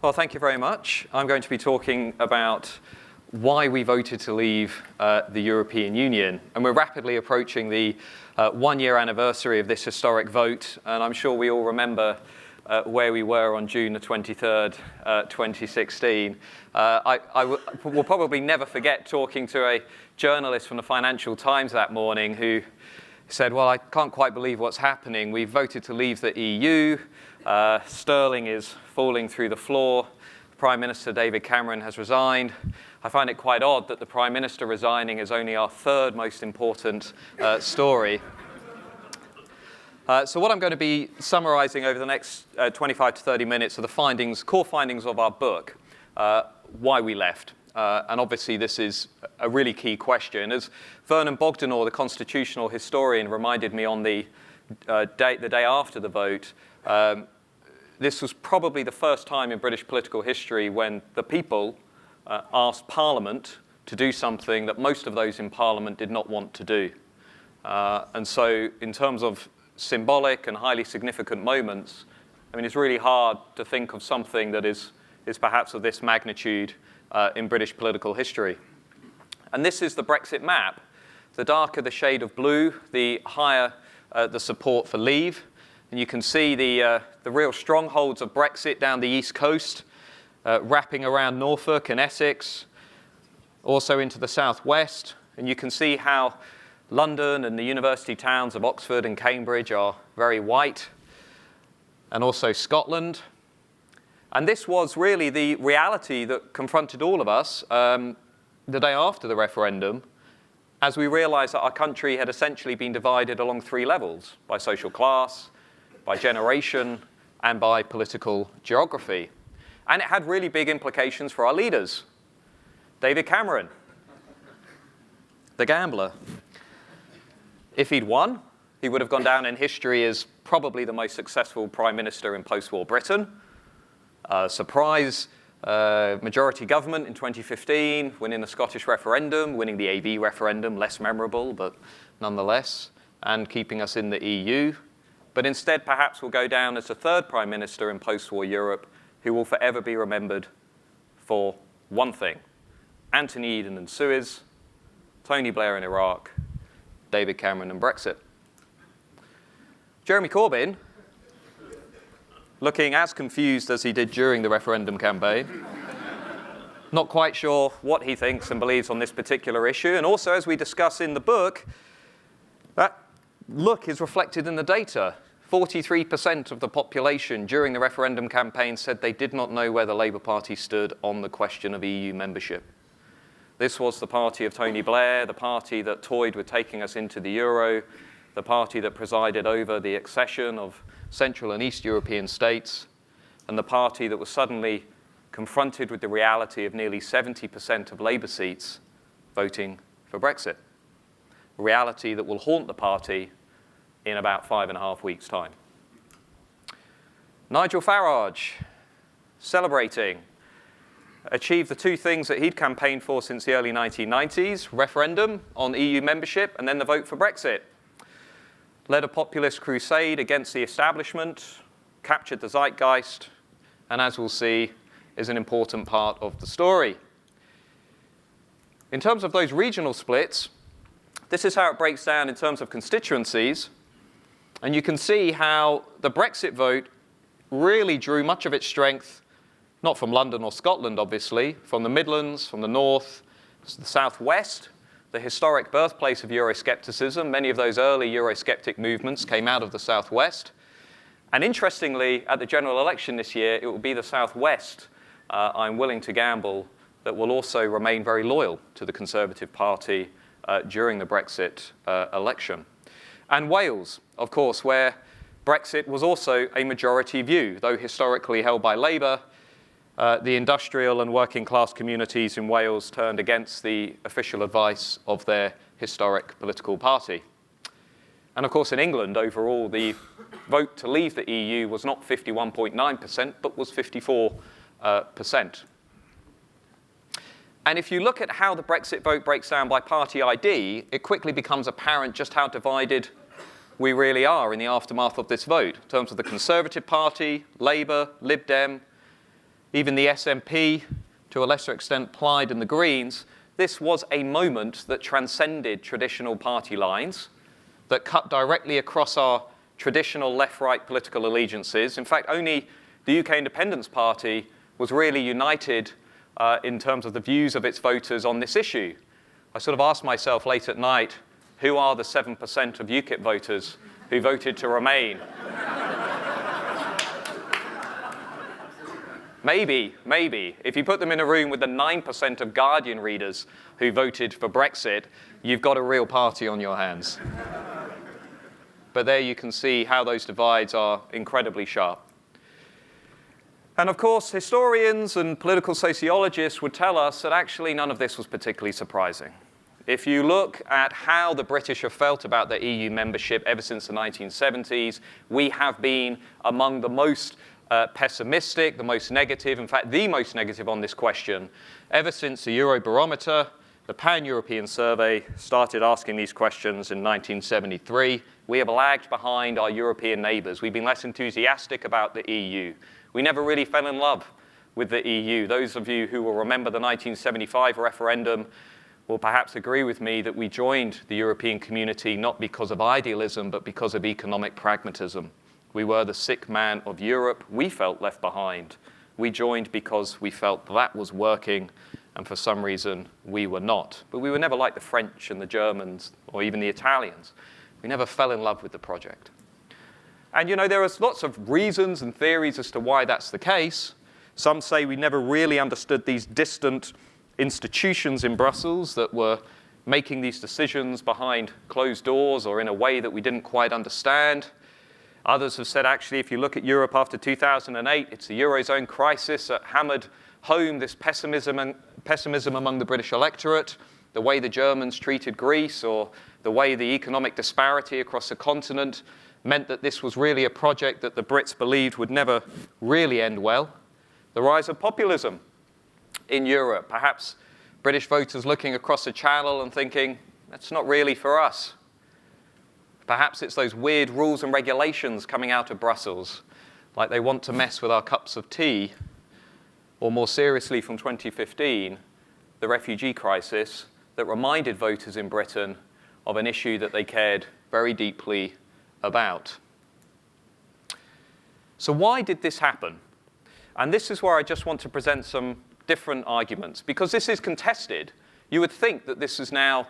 Well, thank you very much. I'm going to be talking about why we voted to leave the European Union. And we're rapidly approaching the one-year anniversary of this historic vote. And I'm sure we all remember where we were on June the 23rd, 2016. Will probably never forget talking to a journalist from the Financial Times that morning who said, well, I can't quite believe what's happening. We voted to leave the EU. Sterling is falling through the floor. Prime Minister David Cameron has resigned. I find it quite odd that the Prime Minister resigning is only our third most important story. So what I'm going to be summarizing over the next 25 to 30 minutes are the core findings of our book, Why We Left. And obviously this is a really key question. As Vernon Bogdanor, the constitutional historian, reminded me on the day after the vote, this was probably the first time in British political history when the people asked Parliament to do something that most of those in Parliament did not want to do. And so in terms of symbolic and highly significant moments, I mean, it's really hard to think of something that is perhaps of this magnitude in British political history. And this is the Brexit map. The darker the shade of blue, the higher the support for leave. And you can see the real strongholds of Brexit down the east coast, wrapping around Norfolk and Essex, also into the southwest. And you can see how London and the university towns of Oxford and Cambridge are very white, and also Scotland. And this was really the reality that confronted all of us the day after the referendum, as we realized that our country had essentially been divided along three levels: by social class, by generation, and by political geography. And it had really big implications for our leaders. David Cameron, the gambler. If he'd won, he would have gone down in history as probably the most successful prime minister in post-war Britain. Surprise majority government in 2015, winning the Scottish referendum, winning the AV referendum, less memorable, but nonetheless, and keeping us in the EU. But instead, perhaps will go down as the third prime minister in post-war Europe who will forever be remembered for one thing: Anthony Eden and Suez, Tony Blair in Iraq, David Cameron and Brexit. Jeremy Corbyn, looking as confused as he did during the referendum campaign, not quite sure what he thinks and believes on this particular issue. And also, as we discuss in the book, that look is reflected in the data. 43% of the population during the referendum campaign said they did not know where the Labour Party stood on the question of EU membership. This was the party of Tony Blair, the party that toyed with taking us into the euro, the party that presided over the accession of Central and East European states, and the party that was suddenly confronted with the reality of nearly 70% of Labour seats voting for Brexit. A reality that will haunt the party in about 5.5 weeks' time. Nigel Farage, celebrating, achieved the two things that he'd campaigned for since the early 1990s, referendum on EU membership and then the vote for Brexit. Led a populist crusade against the establishment, captured the zeitgeist, and as we'll see, is an important part of the story. In terms of those regional splits, this is how it breaks down in terms of constituencies. And you can see how the Brexit vote really drew much of its strength, not from London or Scotland, obviously, from the Midlands, from the north, the southwest, the historic birthplace of Euroscepticism. Many of those early Eurosceptic movements came out of the southwest. And interestingly, at the general election this year, it will be the southwest, I'm willing to gamble, that will also remain very loyal to the Conservative Party during the Brexit election. And Wales, of course, where Brexit was also a majority view, though historically held by Labour. The industrial and working class communities in Wales turned against the official advice of their historic political party. And of course, in England, overall, the vote to leave the EU was not 51.9%, but was 54%. And if you look at how the Brexit vote breaks down by party ID, it quickly becomes apparent just how divided we really are in the aftermath of this vote, in terms of the Conservative Party, Labour, Lib Dem, even the SNP, to a lesser extent Plaid and the Greens, this was a moment that transcended traditional party lines, that cut directly across our traditional left-right political allegiances. In fact, only the UK Independence Party was really united in terms of the views of its voters on this issue. I sort of asked myself late at night, who are the 7% of UKIP voters who voted to remain? Maybe. If you put them in a room with the 9% of Guardian readers who voted for Brexit, you've got a real party on your hands. But there you can see how those divides are incredibly sharp. And of course, historians and political sociologists would tell us that actually none of this was particularly surprising. If you look at how the British have felt about their EU membership ever since the 1970s, we have been among the most pessimistic, the most negative, in fact, the most negative on this question, ever since the Eurobarometer, the Pan-European Survey, started asking these questions in 1973. We have lagged behind our European neighbours. We've been less enthusiastic about the EU. We never really fell in love with the EU. Those of you who will remember the 1975 referendum will perhaps agree with me that we joined the European community not because of idealism, but because of economic pragmatism. We were the sick man of Europe. We felt left behind. We joined because we felt that was working, and for some reason, we were not. But we were never like the French and the Germans, or even the Italians. We never fell in love with the project. And you know, there are lots of reasons and theories as to why that's the case. Some say we never really understood these distant institutions in Brussels that were making these decisions behind closed doors or in a way that we didn't quite understand. Others have said, actually, if you look at Europe after 2008, it's the Eurozone crisis that hammered home this pessimism among the British electorate, the way the Germans treated Greece, or the way the economic disparity across the continent meant that this was really a project that the Brits believed would never really end well. The rise of populism in Europe, perhaps British voters looking across the channel and thinking, that's not really for us. Perhaps it's those weird rules and regulations coming out of Brussels, like they want to mess with our cups of tea, or more seriously from 2015, the refugee crisis that reminded voters in Britain of an issue that they cared very deeply about. So why did this happen? And this is where I just want to present some different arguments, because this is contested. You would think that this is now,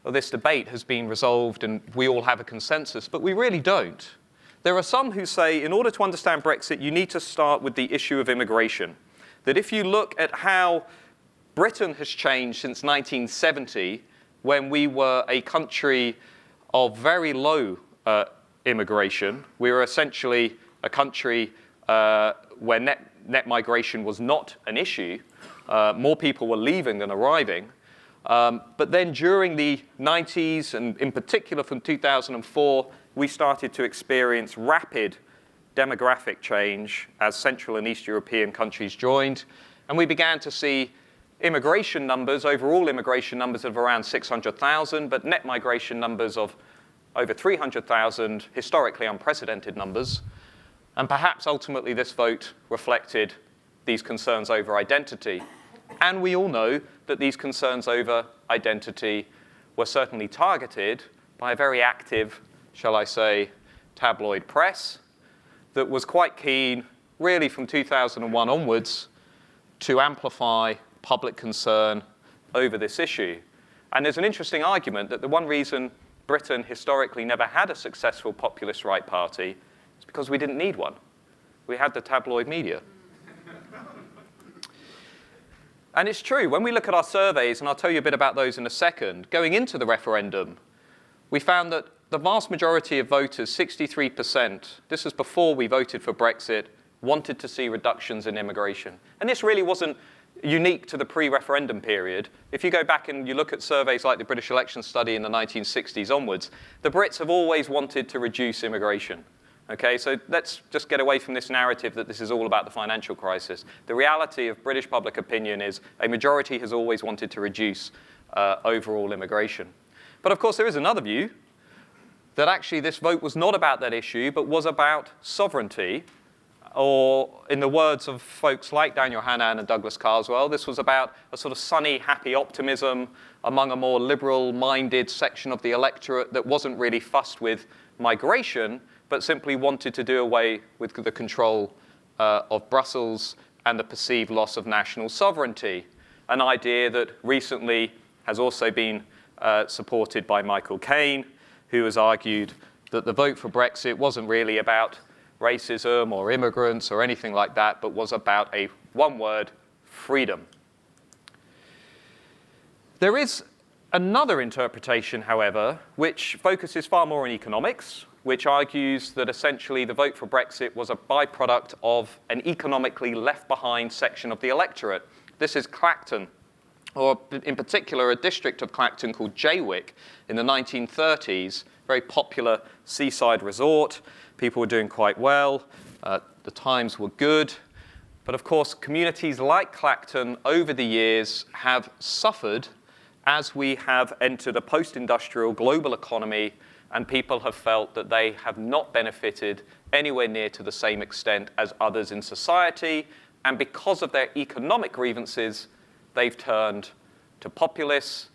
or this debate has been resolved and we all have a consensus, but we really don't. There are some who say in order to understand Brexit, you need to start with the issue of immigration. That if you look at how Britain has changed since 1970, when we were a country of very low immigration, we were essentially a country where net migration was not an issue. More people were leaving than arriving. But then during the 90s, and in particular from 2004, we started to experience rapid demographic change as Central and East European countries joined. And we began to see immigration numbers, overall immigration numbers of around 600,000, but net migration numbers of over 300,000, historically unprecedented numbers. And perhaps ultimately this vote reflected these concerns over identity. And we all know that these concerns over identity were certainly targeted by a very active, shall I say, tabloid press that was quite keen, really from 2001 onwards, to amplify public concern over this issue. And there's an interesting argument that the one reason Britain historically never had a successful populist right party is because we didn't need one. We had the tabloid media. And it's true, when we look at our surveys, and I'll tell you a bit about those in a second, going into the referendum, we found that the vast majority of voters, 63%, this was before we voted for Brexit, wanted to see reductions in immigration. And this really wasn't unique to the pre-referendum period. If you go back and you look at surveys like the British Election Study in the 1960s onwards, the Brits have always wanted to reduce immigration. Okay, so let's just get away from this narrative that this is all about the financial crisis. The reality of British public opinion is a majority has always wanted to reduce overall immigration. But of course, there is another view that actually this vote was not about that issue, but was about sovereignty. or in the words of folks like Daniel Hannan and Douglas Carswell, this was about a sort of sunny, happy optimism among a more liberal-minded section of the electorate that wasn't really fussed with migration, but simply wanted to do away with the control of Brussels and the perceived loss of national sovereignty, an idea that recently has also been supported by Michael Caine, who has argued that the vote for Brexit wasn't really about racism or immigrants or anything like that, but was about one word, freedom. There is another interpretation, however, which focuses far more on economics, which argues that essentially the vote for Brexit was a byproduct of an economically left-behind section of the electorate. This is Clacton, or in particular a district of Clacton called Jaywick in the 1930s, very popular seaside resort. People were doing quite well. The times were good. But of course, communities like Clacton over the years have suffered as we have entered a post-industrial global economy, and people have felt that they have not benefited anywhere near to the same extent as others in society. And because of their economic grievances, they've turned to populists,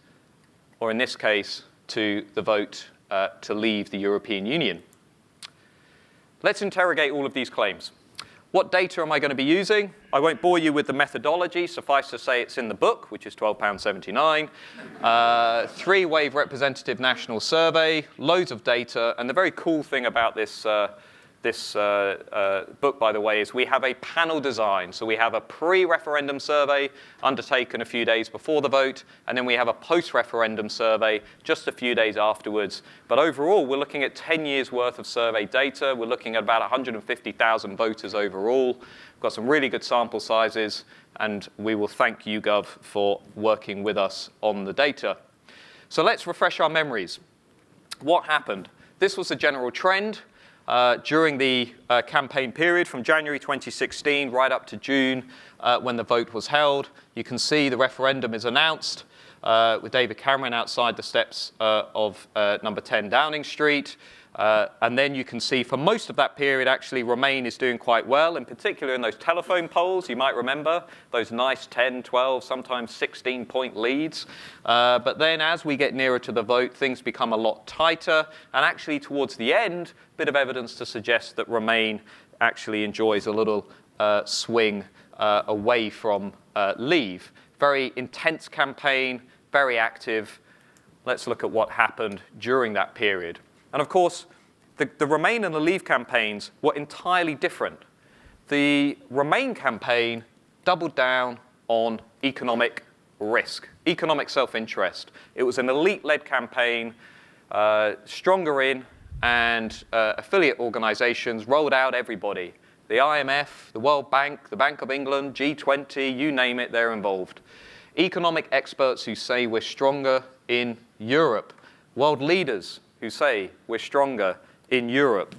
or in this case, to the vote to leave the European Union. Let's interrogate all of these claims. What data am I going to be using? I won't bore you with the methodology. Suffice to say it's in the book, which is £12.79. Three-wave representative national survey, loads of data. And the very cool thing about this book, by the way, is we have a panel design. So we have a pre-referendum survey undertaken a few days before the vote, and then we have a post-referendum survey just a few days afterwards. But overall, we're looking at 10 years' worth of survey data. We're looking at about 150,000 voters overall. We've got some really good sample sizes, and we will thank YouGov for working with us on the data. So let's refresh our memories. What happened? This was a general trend. During the campaign period from January 2016 right up to June when the vote was held. You can see the referendum is announced with David Cameron outside the steps of number 10 Downing Street. And then you can see for most of that period, actually, Remain is doing quite well, in particular in those telephone polls. You might remember those nice 10, 12, sometimes 16-point leads. But then as we get nearer to the vote, things become a lot tighter. And actually, towards the end, a bit of evidence to suggest that Remain actually enjoys a little swing away from Leave. Very intense campaign, very active. Let's look at what happened during that period. And of course, the Remain and the Leave campaigns were entirely different. The Remain campaign doubled down on economic risk, economic self-interest. It was an elite-led campaign, stronger in, and affiliate organizations rolled out everybody. The IMF, the World Bank, the Bank of England, G20, you name it, they're involved. Economic experts who say we're stronger in Europe. World leaders who say we're stronger in Europe.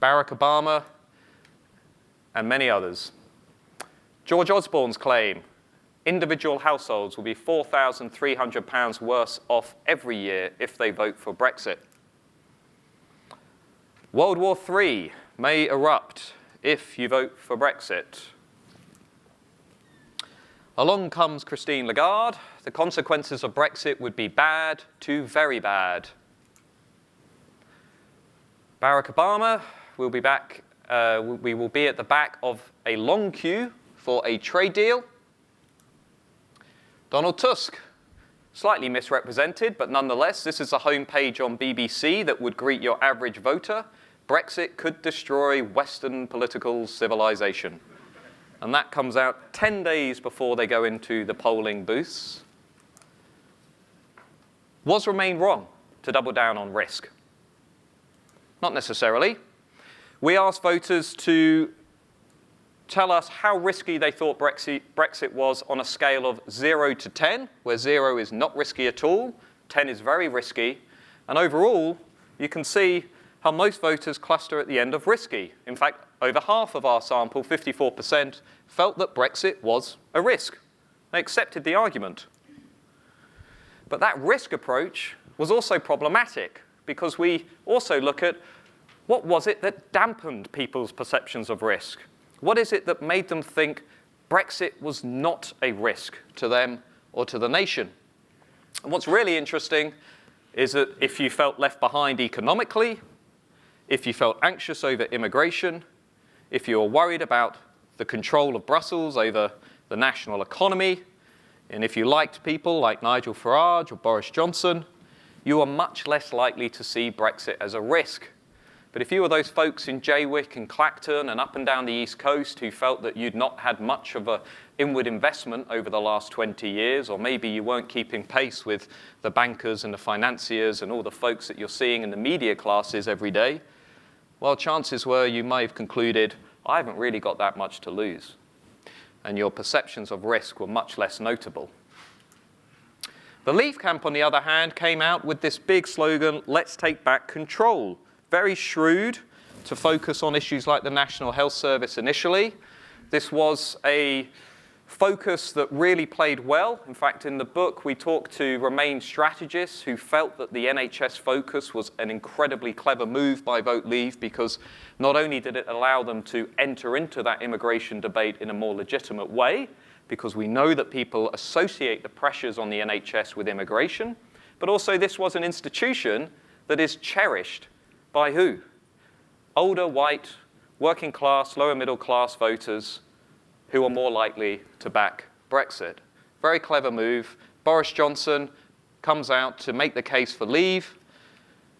Barack Obama and many others. George Osborne's claim, individual households will be £4,300 worse off every year if they vote for Brexit. World War III may erupt if you vote for Brexit. Along comes Christine Lagarde. The consequences of Brexit would be bad to very bad. Barack Obama will be back. We will be at the back of a long queue for a trade deal. Donald Tusk, slightly misrepresented, but nonetheless, this is a homepage on BBC that would greet your average voter. Brexit could destroy Western political civilization. And that comes out 10 days before they go into the polling booths. Was Remain wrong to double down on risk? Not necessarily. We asked voters to tell us how risky they thought Brexit was on a scale of 0 to 10, where 0 is not risky at all, 10 is very risky. And overall, you can see how most voters cluster at the end of risky. In fact, over half of our sample, 54%, felt that Brexit was a risk. They accepted the argument. But that risk approach was also problematic because we also look at What was it that dampened people's perceptions of risk? What is it that made them think Brexit was not a risk to them or to the nation? And what's really interesting is that if you felt left behind economically, if you felt anxious over immigration, if you were worried about the control of Brussels over the national economy, and if you liked people like Nigel Farage or Boris Johnson, you are much less likely to see Brexit as a risk. But if you were those folks in Jaywick and Clacton and up and down the East Coast who felt that you'd not had much of an inward investment over the last 20 years, or maybe you weren't keeping pace with the bankers and the financiers and all the folks that you're seeing in the media classes every day, well, chances were you may have concluded, I haven't really got that much to lose. And your perceptions of risk were much less notable. The Leave camp, on the other hand, came out with this big slogan, let's take back control. Very shrewd to focus on issues like the National Health Service initially. This was a focus that really played well. In fact, in the book, we talked to Remain strategists who felt that the NHS focus was an incredibly clever move by Vote Leave because not only did it allow them to enter into that immigration debate in a more legitimate way, because we know that people associate the pressures on the NHS with immigration, but also this was an institution that is cherished by who? Older, white, working class, lower middle class voters who are more likely to back Brexit. Very clever move. Boris Johnson comes out to make the case for Leave,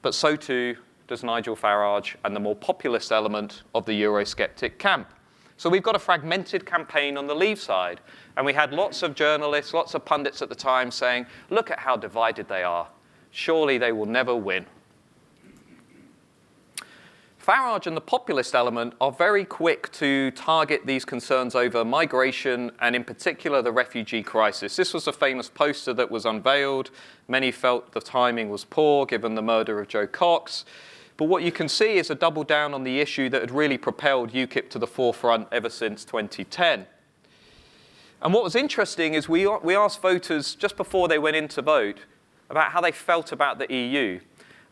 but so too does Nigel Farage and the more populist element of the Eurosceptic camp. So we've got a fragmented campaign on the Leave side. And we had lots of journalists, lots of pundits at the time saying, look at how divided they are. Surely they will never win. Farage and the populist element are very quick to target these concerns over migration and in particular the refugee crisis. This was a famous poster that was unveiled. Many felt the timing was poor given the murder of Jo Cox. But what you can see is a double down on the issue that had really propelled UKIP to the forefront ever since 2010. And what was interesting is we asked voters just before they went in to vote about how they felt about the EU.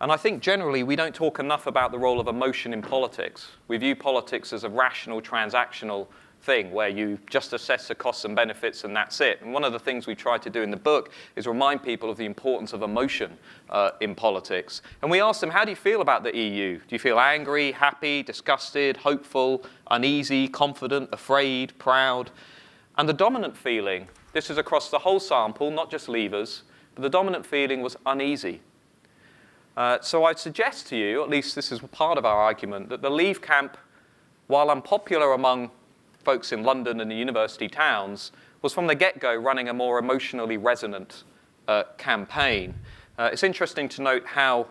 And I think generally we don't talk enough about the role of emotion in politics. We view politics as a rational, transactional thing where you just assess the costs and benefits and that's it. And one of the things we try to do in the book is remind people of the importance of emotion in politics. And we asked them, how do you feel about the EU? Do you feel angry, happy, disgusted, hopeful, uneasy, confident, afraid, proud? And the dominant feeling, this is across the whole sample, not just Leavers, but the dominant feeling was uneasy. So I'd suggest to you, at least this is part of our argument, that the Leave camp, while unpopular among folks in London and the university towns, was from the get-go running a more emotionally resonant campaign. It's interesting to note how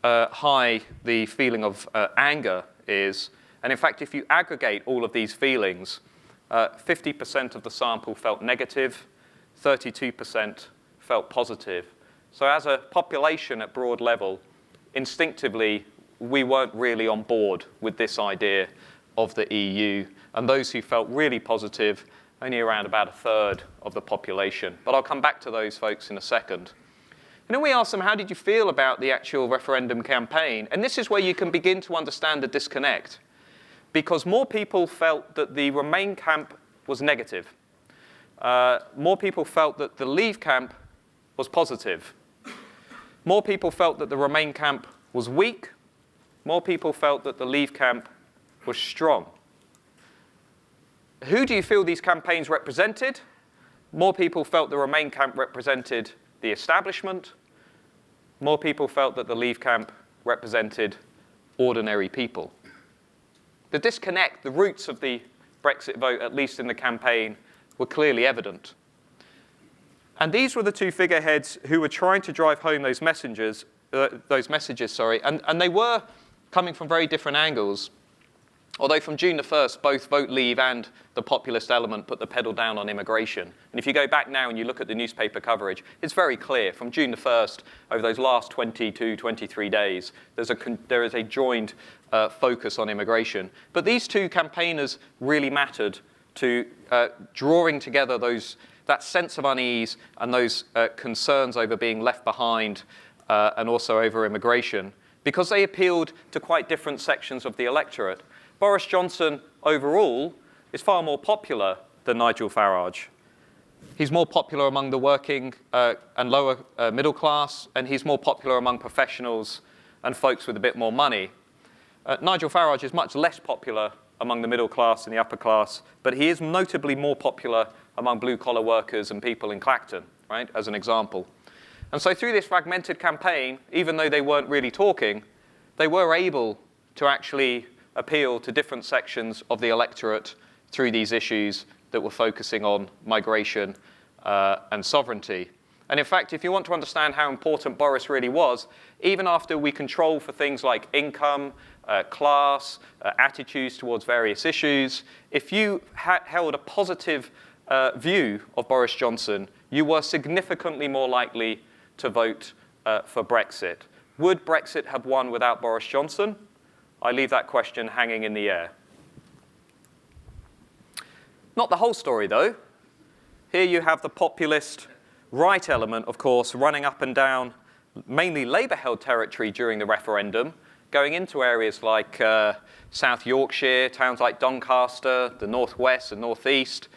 high the feeling of anger is. And in fact, if you aggregate all of these feelings, 50% of the sample felt negative, 32% felt positive. So as a population at broad level, instinctively, we weren't really on board with this idea of the EU. And those who felt really positive, only around about a third of the population. But I'll come back to those folks in a second. And then we asked them, how did you feel about the actual referendum campaign? And this is where you can begin to understand the disconnect. Because more people felt that the Remain camp was negative. More people felt that the Leave camp was positive. More people felt that the Remain camp was weak. More people felt that the Leave camp was strong. Who do you feel these campaigns represented? More people felt the Remain camp represented the establishment. More people felt that the Leave camp represented ordinary people. The disconnect, the roots of the Brexit vote, at least in the campaign, were clearly evident. And these were the two figureheads who were trying to drive home those messages, and they were coming from very different angles. Although from June the 1st, both Vote Leave and the populist element put the pedal down on immigration. And if you go back now and you look at the newspaper coverage, it's very clear. From June the 1st, over those last 22, 23 days, there is a joined focus on immigration. But these two campaigners really mattered to drawing together that sense of unease and those concerns over being left behind and also over immigration. because they appealed to quite different sections of the electorate. Boris Johnson, overall, is far more popular than Nigel Farage. He's more popular among the working and lower middle class, and he's more popular among professionals and folks with a bit more money. Nigel Farage is much less popular among the middle class and the upper class, but he is notably more popular among blue-collar workers and people in Clacton, right, as an example. And so through this fragmented campaign, even though they weren't really talking, they were able to actually appeal to different sections of the electorate through these issues that were focusing on migration and sovereignty. And in fact, if you want to understand how important Boris really was, even after we control for things like income, class, attitudes towards various issues, if you held a positive view of Boris Johnson, you were significantly more likely to vote for Brexit. Would Brexit have won without Boris Johnson? I leave that question hanging in the air. Not the whole story, though. Here you have the populist right element, of course, running up and down mainly Labour-held territory during the referendum, going into areas like South Yorkshire, towns like Doncaster, the northwest and northeast,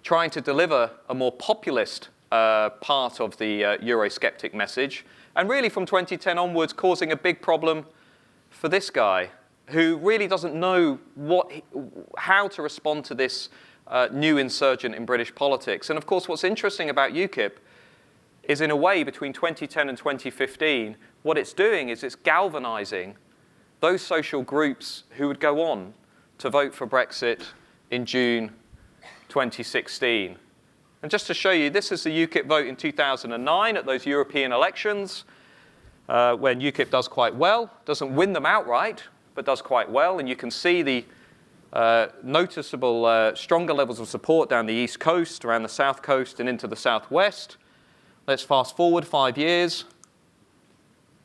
trying to deliver a more populist part of the Eurosceptic message, and really from 2010 onwards causing a big problem for this guy, who really doesn't know how to respond to this new insurgent in British politics. And of course, what's interesting about UKIP is, in a way, between 2010 and 2015, what it's doing is it's galvanizing those social groups who would go on to vote for Brexit in June 2016. And just to show you, this is the UKIP vote in 2009 at those European elections, when UKIP does quite well, doesn't win them outright, but does quite well. And you can see the noticeable stronger levels of support down the east coast, around the south coast, and into the southwest. Let's fast forward 5 years.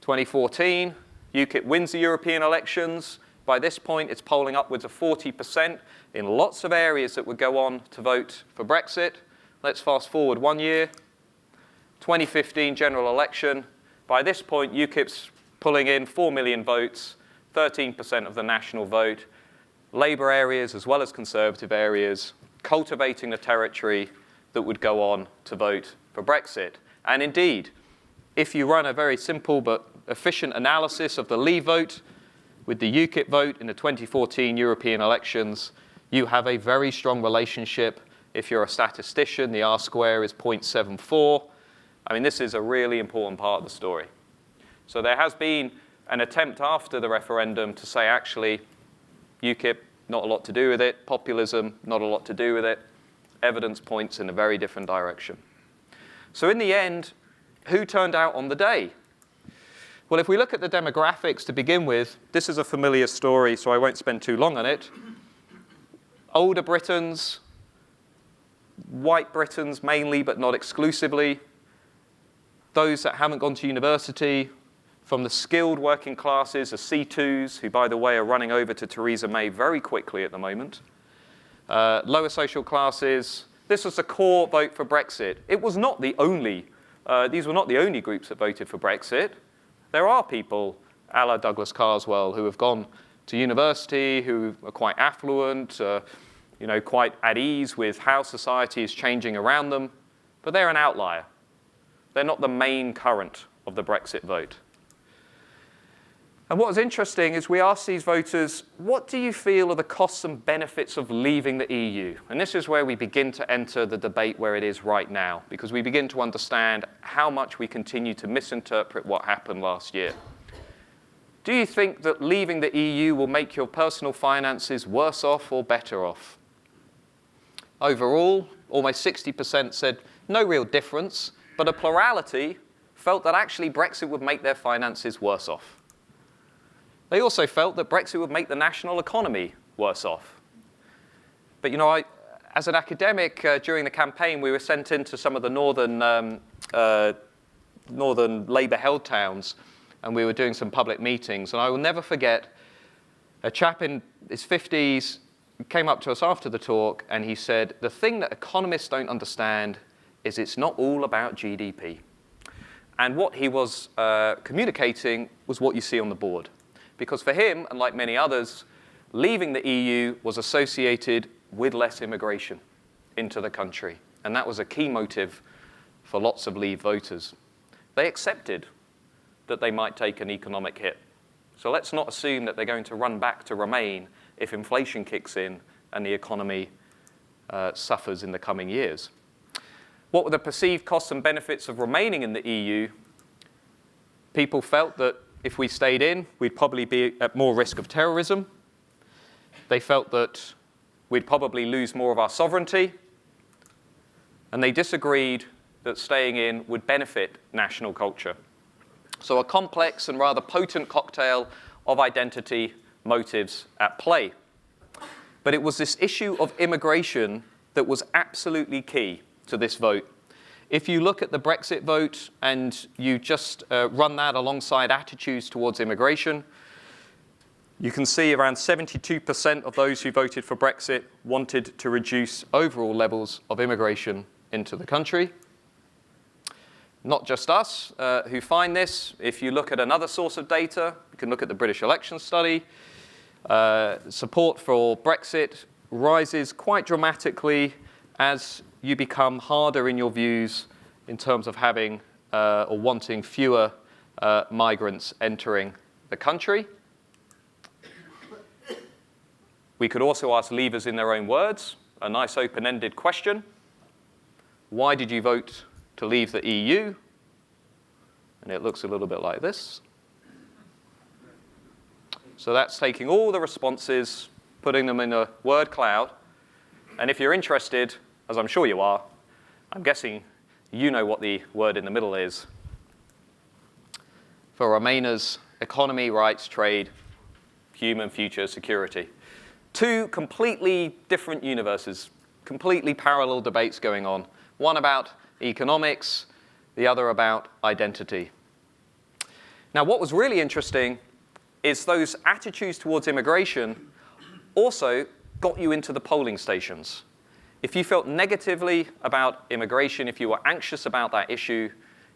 2014, UKIP wins the European elections. By this point, it's polling upwards of 40% in lots of areas that would go on to vote for Brexit. Let's fast forward 1 year. 2015 general election. By this point, UKIP's pulling in 4 million votes, 13% of the national vote. Labour areas as well as Conservative areas, cultivating the territory that would go on to vote for Brexit. And indeed, if you run a very simple but efficient analysis of the Leave vote with the UKIP vote in the 2014 European elections, you have a very strong relationship. If you're a statistician, the R-square is 0.74. I mean, this is a really important part of the story. So there has been an attempt after the referendum to say, actually, UKIP, not a lot to do with it. Populism, not a lot to do with it. Evidence points in a very different direction. So in the end, who turned out on the day? Well, if we look at the demographics to begin with, this is a familiar story, so I won't spend too long on it. Older Britons, white Britons mainly, but not exclusively. Those that haven't gone to university, from the skilled working classes, the C2s, who, by the way, are running over to Theresa May very quickly at the moment. Lower social classes. This was a core vote for Brexit. It was not the only, these were not the only groups that voted for Brexit. There are people, a la Douglas Carswell, who have gone to university, who are quite affluent, quite at ease with how society is changing around them, but they're an outlier. They're not the main current of the Brexit vote. And what was interesting is we asked these voters, what do you feel are the costs and benefits of leaving the EU? And this is where we begin to enter the debate where it is right now, because we begin to understand how much we continue to misinterpret what happened last year. Do you think that leaving the EU will make your personal finances worse off or better off? Overall, almost 60% said no real difference, but a plurality felt that actually Brexit would make their finances worse off. They also felt that Brexit would make the national economy worse off. But as an academic, during the campaign, we were sent into some of the northern Labour-held towns, and we were doing some public meetings. And I will never forget a chap in his 50s came up to us after the talk, and he said, the thing that economists don't understand is it's not all about GDP. And what he was communicating was what you see on the board. Because for him, and like many others, leaving the EU was associated with less immigration into the country. And that was a key motive for lots of Leave voters. They accepted that they might take an economic hit. So let's not assume that they're going to run back to Remain if inflation kicks in and the economy suffers in the coming years. What were the perceived costs and benefits of remaining in the EU? People felt that if we stayed in, we'd probably be at more risk of terrorism. They felt that we'd probably lose more of our sovereignty. And they disagreed that staying in would benefit national culture. So a complex and rather potent cocktail of identity motives at play. But it was this issue of immigration that was absolutely key to this vote. If you look at the Brexit vote and you just run that alongside attitudes towards immigration, you can see around 72% of those who voted for Brexit wanted to reduce overall levels of immigration into the country. Not just us who find this. If you look at another source of data, you can look at the British election study. Support for Brexit rises quite dramatically as you become harder in your views in terms of having or wanting fewer migrants entering the country. We could also ask Leavers in their own words, a nice open-ended question. Why did you vote to leave the EU? And it looks a little bit like this. So that's taking all the responses, putting them in a word cloud. And if you're interested, as I'm sure you are, I'm guessing you know what the word in the middle is. For Remainers, economy, rights, trade, human future, security. Two completely different universes, completely parallel debates going on. One about economics, the other about identity. Now, what was really interesting is those attitudes towards immigration also got you into the polling stations. If you felt negatively about immigration, if you were anxious about that issue,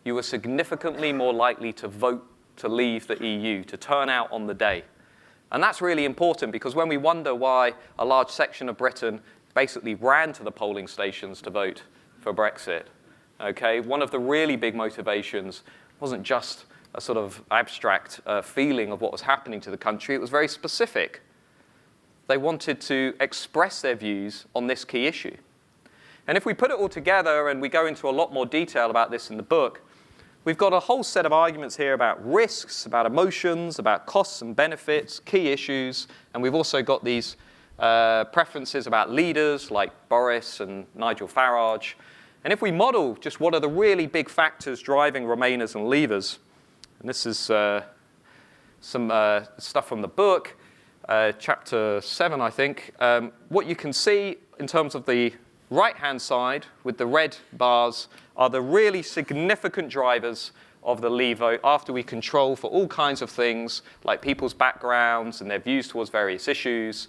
you were significantly more likely to vote to leave the EU, to turn out on the day. And that's really important because when we wonder why a large section of Britain basically ran to the polling stations to vote for Brexit, okay, one of the really big motivations wasn't just a sort of abstract feeling of what was happening to the country, it was very specific. They wanted to express their views on this key issue. And if we put it all together, and we go into a lot more detail about this in the book, we've got a whole set of arguments here about risks, about emotions, about costs and benefits, key issues, and we've also got these preferences about leaders like Boris and Nigel Farage. And if we model just what are the really big factors driving Remainers and Leavers, and this is some stuff from the book, chapter 7, I think, what you can see in terms of the right-hand side with the red bars are the really significant drivers of the Leave vote after we control for all kinds of things like people's backgrounds and their views towards various issues.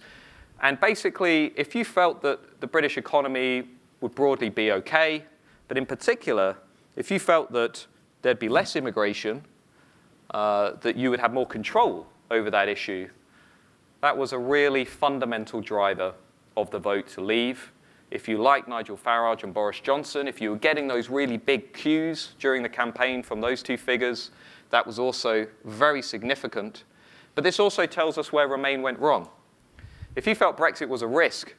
And basically, if you felt that the British economy would broadly be okay, but in particular, if you felt that there'd be less immigration, that you would have more control over that issue, that was a really fundamental driver of the vote to leave. If you like Nigel Farage and Boris Johnson, if you were getting those really big cues during the campaign from those two figures, that was also very significant. But this also tells us where Remain went wrong. If you felt Brexit was a risk,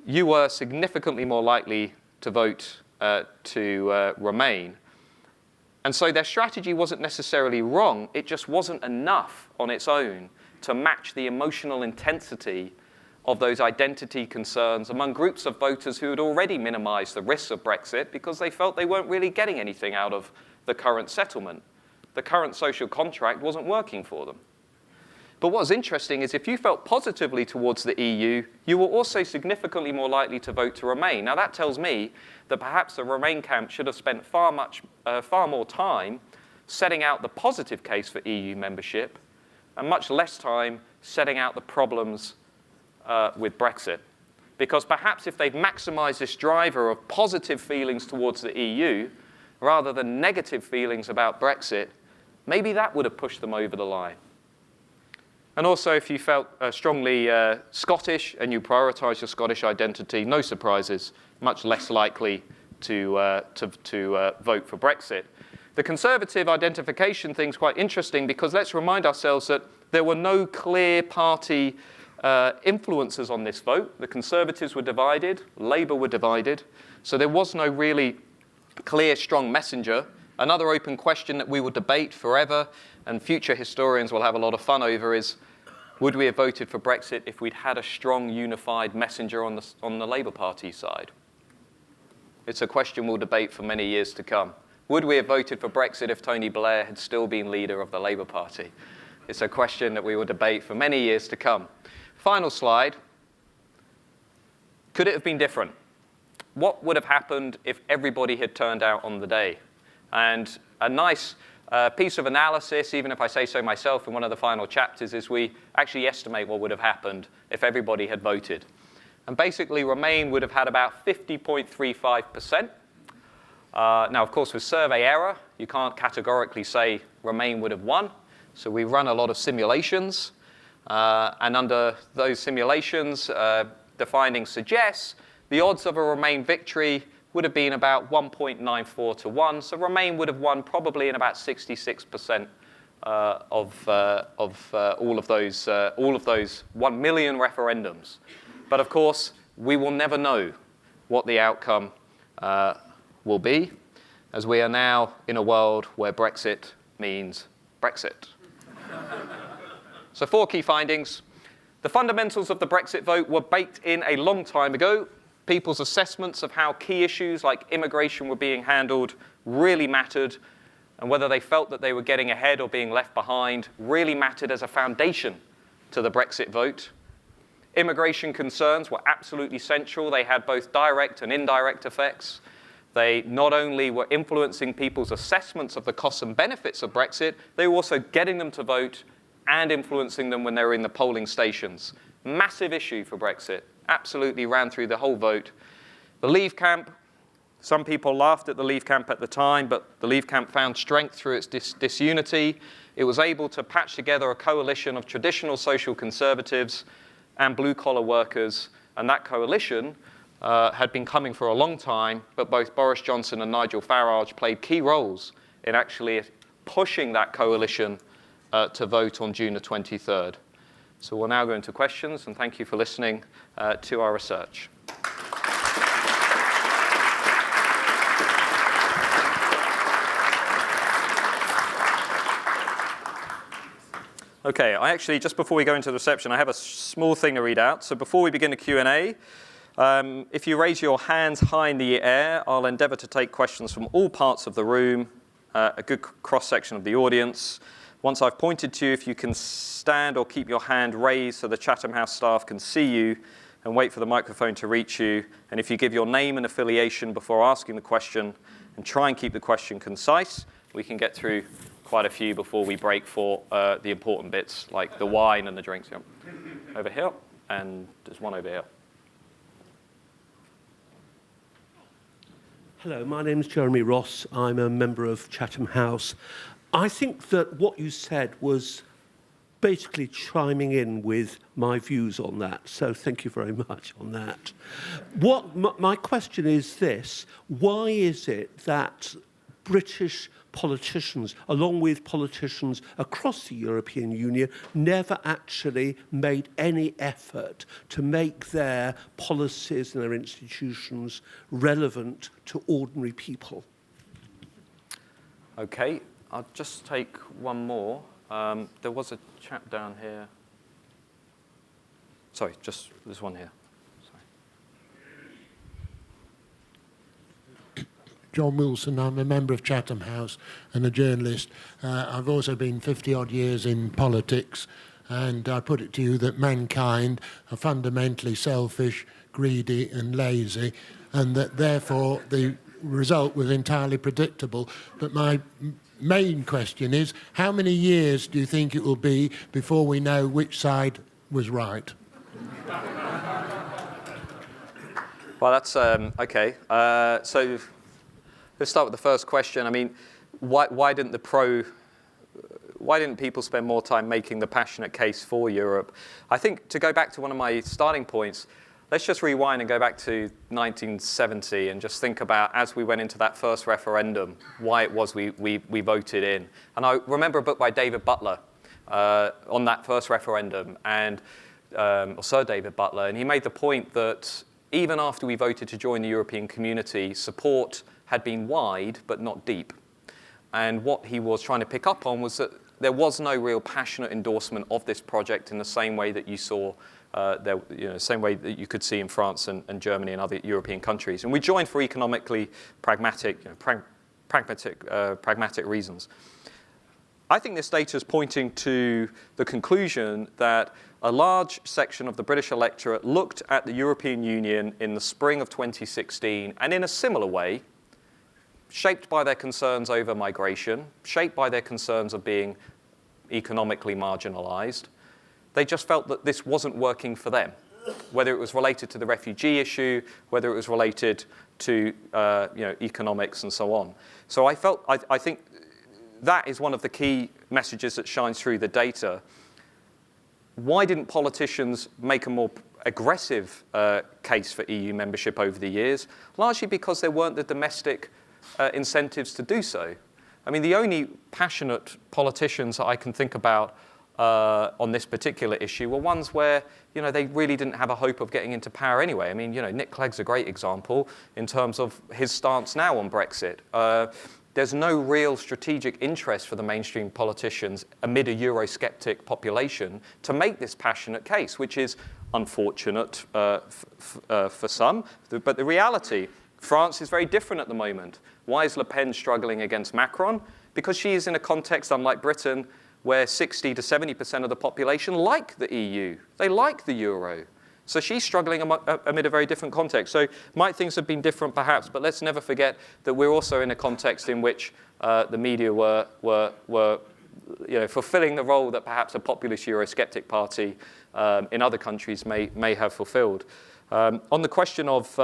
you were significantly more likely to vote to Remain. And so their strategy wasn't necessarily wrong, it just wasn't enough on its own to match the emotional intensity of those identity concerns among groups of voters who had already minimized the risks of Brexit because they felt they weren't really getting anything out of the current settlement. The current social contract wasn't working for them. But what was interesting is if you felt positively towards the EU, you were also significantly more likely to vote to Remain. Now that tells me that perhaps the Remain camp should have spent far more time setting out the positive case for EU membership and much less time setting out the problems with Brexit. Because perhaps if they'd maximized this driver of positive feelings towards the EU, rather than negative feelings about Brexit, maybe that would have pushed them over the line. And also, if you felt strongly Scottish and you prioritised your Scottish identity, no surprises, much less likely to vote for Brexit. The Conservative identification thing is quite interesting because let's remind ourselves that there were no clear party influences on this vote. The Conservatives were divided, Labour were divided, so there was no really clear, strong messenger. Another open question that we will debate forever and future historians will have a lot of fun over is, would we have voted for Brexit if we'd had a strong, unified messenger on the Labour Party side? It's a question we'll debate for many years to come. Would we have voted for Brexit if Tony Blair had still been leader of the Labour Party? It's a question that we will debate for many years to come. Final slide. Could it have been different? What would have happened if everybody had turned out on the day? And a nice piece of analysis, even if I say so myself in one of the final chapters, is we actually estimate what would have happened if everybody had voted. And basically, Remain would have had about 50.35%. Now, of course, with survey error, you can't categorically say Remain would have won. So we run a lot of simulations. And under those simulations, the findings suggest the odds of a Remain victory would have been about 1.94 to 1. So Remain would have won probably in about 66% of all of those 1 million referendums. But of course, we will never know what the outcome will be, as we are now in a world where Brexit means Brexit. So 4 key findings. The fundamentals of the Brexit vote were baked in a long time ago. People's assessments of how key issues like immigration were being handled really mattered, and whether they felt that they were getting ahead or being left behind really mattered as a foundation to the Brexit vote. Immigration concerns were absolutely central. They had both direct and indirect effects. They not only were influencing people's assessments of the costs and benefits of Brexit, they were also getting them to vote and influencing them when they were in the polling stations. Massive issue for Brexit. Absolutely ran through the whole vote. The Leave camp, some people laughed at the Leave camp at the time, but the Leave camp found strength through its disunity. It was able to patch together a coalition of traditional social conservatives and blue-collar workers, and that coalition had been coming for a long time, but both Boris Johnson and Nigel Farage played key roles in actually pushing that coalition to vote on June the 23rd. So we'll now go into questions, and thank you for listening to our research. Okay, I actually, just before we go into the reception, I have a small thing to read out. So before we begin the Q&A, if you raise your hands high in the air, I'll endeavour to take questions from all parts of the room, a good cross-section of the audience. Once I've pointed to you, if you can stand or keep your hand raised so the Chatham House staff can see you, and wait for the microphone to reach you. And if you give your name and affiliation before asking the question, and try and keep the question concise, we can get through quite a few before we break for the important bits, like the wine and the drinks. Yep. Over here, and there's one over here. Hello, my name's Jeremy Ross. I'm a member of Chatham House. I think that what you said was basically chiming in with my views on that, so thank you very much on that. My question is this: why is it that British politicians, along with politicians across the European Union, never actually made any effort to make their policies and their institutions relevant to ordinary people? Okay, I'll just take one more. There was a chap down here. Sorry, just there's one here. John Wilson, I'm a member of Chatham House and a journalist. I've also been 50-odd years in politics, and I put it to you that mankind are fundamentally selfish, greedy and lazy, and that therefore the result was entirely predictable. But my main question is, how many years do you think it will be before we know which side was right? Well, that's okay. So Let's start with the first question. I mean, why didn't people spend more time making the passionate case for Europe? I think, to go back to one of my starting points, let's just rewind and go back to 1970 and just think about, as we went into that first referendum, why it was we voted in. And I remember a book by David Butler on that first referendum, and or Sir David Butler, and he made the point that even after we voted to join the European community, support had been wide but not deep. And what he was trying to pick up on was that there was no real passionate endorsement of this project in the same way that you saw, same way that you could see in France and Germany and other European countries. And we joined for economically pragmatic reasons. I think this data is pointing to the conclusion that a large section of the British electorate looked at the European Union in the spring of 2016, and in a similar way, shaped by their concerns over migration, shaped by their concerns of being economically marginalized, they just felt that this wasn't working for them, whether it was related to the refugee issue, whether it was related to economics and so on. So I think that is one of the key messages that shines through the data. Why didn't politicians make a more aggressive case for EU membership over the years? Largely because there weren't the domestic incentives to do so. I mean, the only passionate politicians that I can think about on this particular issue were ones where, they really didn't have a hope of getting into power anyway. I mean, Nick Clegg's a great example in terms of his stance now on Brexit. There's no real strategic interest for the mainstream politicians amid a Eurosceptic population to make this passionate case, which is unfortunate for some. But the reality, France is very different at the moment. Why is Le Pen struggling against Macron? Because she is in a context, unlike Britain, where 60 to 70% of the population like the EU. They like the euro. So she's struggling amid a very different context. So might things have been different perhaps, but let's never forget that we're also in a context in which the media were fulfilling the role that perhaps a populist Eurosceptic party in other countries may have fulfilled. On the question of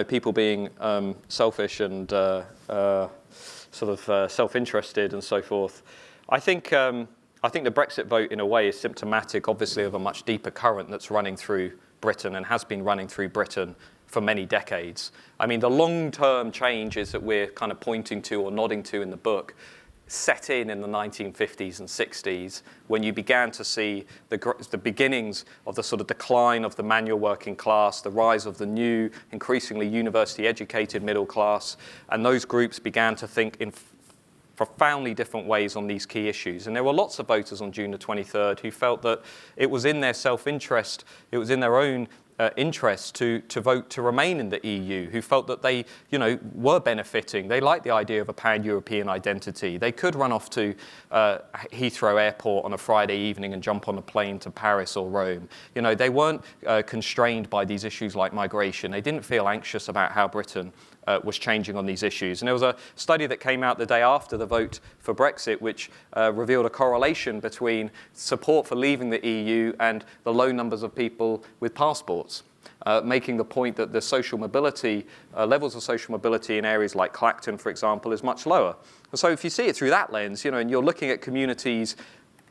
people being selfish and self-interested and so forth, I think the Brexit vote, in a way, is symptomatic, obviously, of a much deeper current that's running through Britain and has been running through Britain for many decades. I mean, the long-term changes that we're kind of pointing to or nodding to in the book set in the 1950s and 60s, when you began to see the beginnings of the sort of decline of the manual working class, the rise of the new, increasingly university-educated middle class, and those groups began to think in profoundly different ways on these key issues. And there were lots of voters on June the 23rd who felt that it was in their self-interest, it was in their own interest to vote to remain in the EU, who felt that they, were benefiting. They liked the idea of a pan-European identity. They could run off to Heathrow Airport on a Friday evening and jump on a plane to Paris or Rome. They weren't constrained by these issues like migration. They didn't feel anxious about how Britain was changing on these issues. And there was a study that came out the day after the vote for Brexit, which revealed a correlation between support for leaving the EU and the low numbers of people with passports, making the point that the social mobility, levels of social mobility in areas like Clacton, for example, is much lower. And so if you see it through that lens, and you're looking at communities,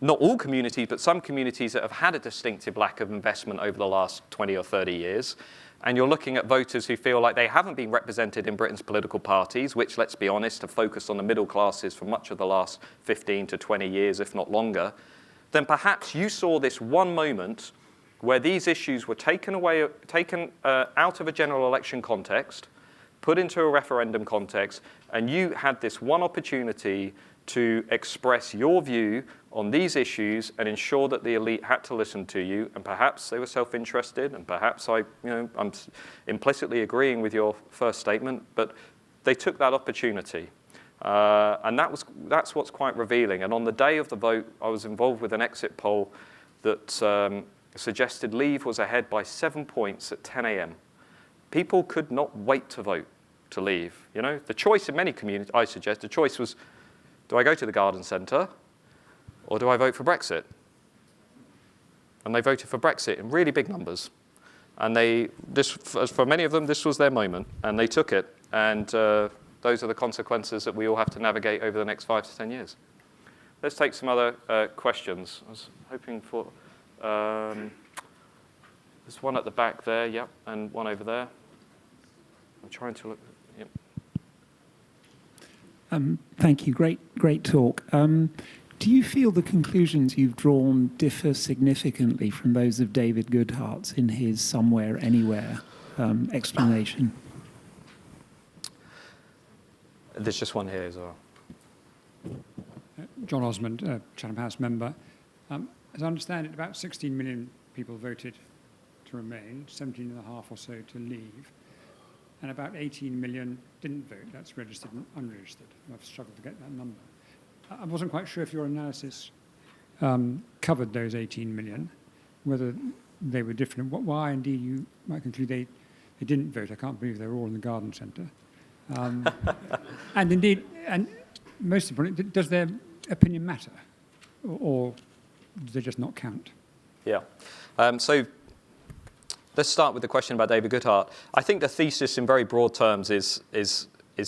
not all communities, but some communities that have had a distinctive lack of investment over the last 20 or 30 years, and you're looking at voters who feel like they haven't been represented in Britain's political parties, which, let's be honest, have focused on the middle classes for much of the last 15 to 20 years, if not longer, then perhaps you saw this one moment where these issues were taken out of a general election context, put into a referendum context, and you had this one opportunity to express your view on these issues and ensure that the elite had to listen to you, and perhaps they were self-interested, and perhaps I'm implicitly agreeing with your first statement, but they took that opportunity. And that's what's quite revealing. And on the day of the vote, I was involved with an exit poll that suggested Leave was ahead by 7 points at 10 a.m. People could not wait to vote to Leave. The choice in many communities, I suggest, the choice was, do I go to the garden centre or do I vote for Brexit? And they voted for Brexit in really big numbers. And for many of them, this was their moment, and they took it. And those are the consequences that we all have to navigate over the next 5 to 10 years. Let's take some other questions. I was hoping for, there's one at the back there, yep, and one over there. I'm trying to look, yep. Thank you, great talk. Do you feel the conclusions you've drawn differ significantly from those of David Goodhart's in his Somewhere, Anywhere explanation? There's just one here as well. John Osmond, Chatham House member. As I understand it, about 16 million people voted to remain, 17.5 or so to leave, and about 18 million didn't vote. That's registered and unregistered. I've struggled to get that number. I wasn't quite sure if your analysis covered those 18 million, whether they were different. Why, indeed, you might conclude they didn't vote. I can't believe they were all in the garden centre. And indeed, and most importantly, does their opinion matter, or do they just not count? Yeah. So let's start with the question about David Goodhart. I think the thesis in very broad terms is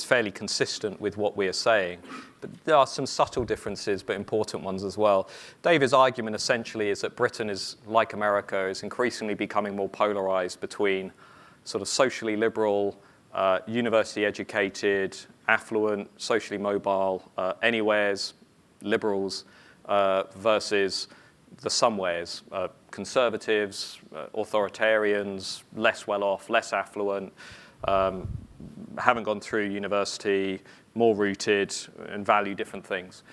fairly consistent with what we are saying. But there are some subtle differences, but important ones as well. David's argument essentially is that Britain is, like America, is increasingly becoming more polarized between sort of socially liberal, university-educated, affluent, socially mobile, anywheres, liberals, versus the somewheres, conservatives, authoritarians, less well-off, less affluent, haven't gone through university, more rooted, and value different things.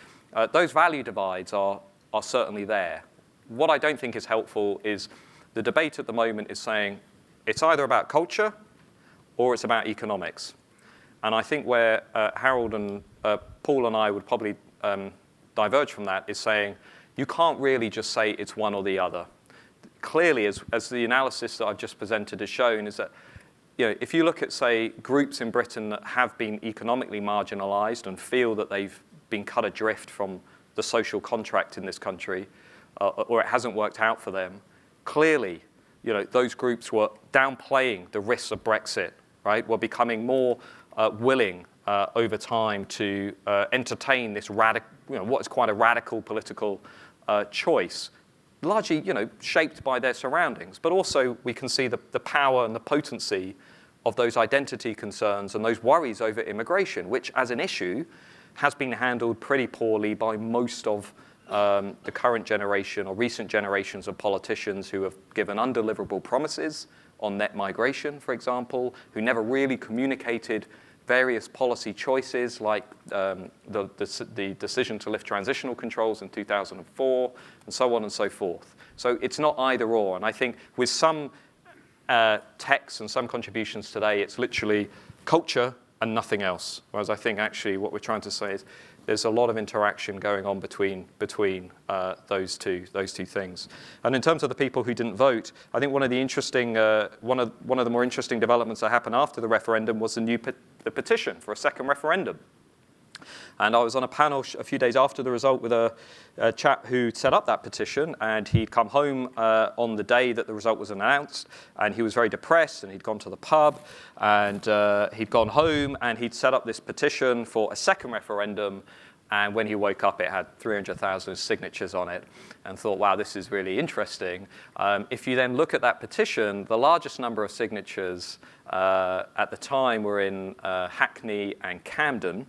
Those value divides are certainly there. What I don't think is helpful is the debate at the moment is saying it's either about culture or it's about economics. And I think where Harold and Paul and I would probably diverge from that is saying you can't really just say it's one or the other. Clearly, as the analysis that I've just presented has shown, is that if you look at, say, groups in Britain that have been economically marginalized and feel that they've been cut adrift from the social contract in this country, or it hasn't worked out for them, clearly, those groups were downplaying the risks of Brexit, right? Were becoming more willing over time to entertain this what is quite a radical political choice, largely, shaped by their surroundings. But also, we can see the power and the potency of those identity concerns and those worries over immigration, which, as an issue, has been handled pretty poorly by most of the current generation or recent generations of politicians who have given undeliverable promises on net migration, for example, who never really communicated various policy choices like the decision to lift transitional controls in 2004, and so on and so forth. So it's not either or. And I think with some texts and some contributions today, it's literally culture and nothing else. Whereas I think actually what we're trying to say is there's a lot of interaction going on between those two things. And in terms of the people who didn't vote, I think one of the interesting one of the more interesting developments that happened after the referendum was the petition for a second referendum. And I was on a panel a few days after the result with a chap who set up that petition, and he'd come home on the day that the result was announced, and he was very depressed, and he'd gone to the pub, and he'd gone home, and he'd set up this petition for a second referendum, and when he woke up, it had 300,000 signatures on it, and thought, wow, this is really interesting. If you then look at that petition, the largest number of signatures at the time were in Hackney and Camden,